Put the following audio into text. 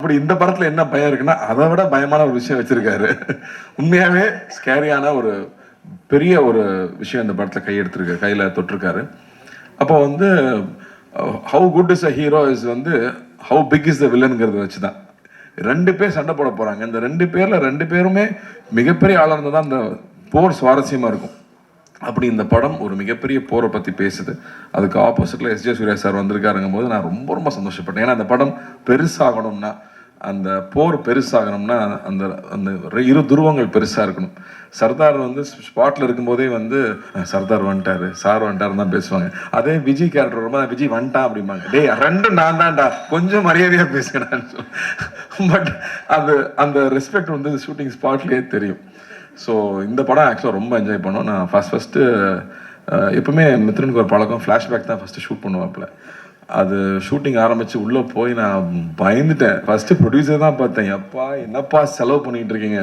அப்படி இந்த படத்துல என்ன பயம் இருக்குன்னா அதை விட பயமான ஒரு விஷயம் வச்சிருக்காரு. உண்மையாவே ஸ்கேரியான ஒரு பெரிய ஒரு விஷயம் இந்த படத்துல கையில தொட்டிருக்காரு. அப்போ வந்து how good is a hero is வந்து ஹவு பிக் இஸ் த வில்லன்ங்கிறத வச்சுதான் 2 பேர் சண்டை போட போறாங்க. இந்த 2 பேர்ல 2 பேருமே மிகப்பெரிய ஆளா இருந்தா தான் அந்த போர் சுவாரஸ்யமா இருக்கும். அப்படி இந்த படம் ஒரு மிகப்பெரிய போரை பத்தி பேசுது. அதுக்கு ஆப்போசிட்ல எஸ் ஜே சூர்யா சார் வந்திருக்காருங்கும் போது நான் ரொம்ப ரொம்ப சந்தோஷப்பட்டேன். ஏன்னா அந்த படம் பெருசாகணும்னா, அந்த போர் பெருசாகணும்னா அந்த அந்த இரு துருவங்கள் பெருசா இருக்கணும். சர்தார் வந்து ஸ்பாட்ல இருக்கும்போதே வந்து சர்தார் வந்துட்டாரு, சார் வந்துட்டாருன்னு தான் பேசுவாங்க. அதே விஜய் கேரக்டர் ரொம்ப விஜய் வந்துட்டான் அப்படிம்பாங்க. டேய் 2 நான் தான்டா, கொஞ்சம் மரியாதையா பேசுகிறான்னு. பட் அது அந்த ரெஸ்பெக்ட் வந்து ஷூட்டிங் ஸ்பாட்லயே தெரியும். ஸோ இந்த படம் ஆக்சுவலாக ரொம்ப என்ஜாய் பண்ணோம். நான் ஃபஸ்ட்டு எப்பவுமே மித்ரனுக்கு ஒரு பழக்கம், ஃப்ளாஷ்பேக் தான் ஃபஸ்ட்டு ஷூட் பண்ணுவாப்புல. அது ஷூட்டிங் ஆரம்பித்து உள்ளே போய் நான் பயந்துட்டேன். ஃபஸ்ட்டு ப்ரொடியூசர் தான் பார்த்தேன், எப்பா என்னப்பா செலவு பண்ணிகிட்டு இருக்கீங்க.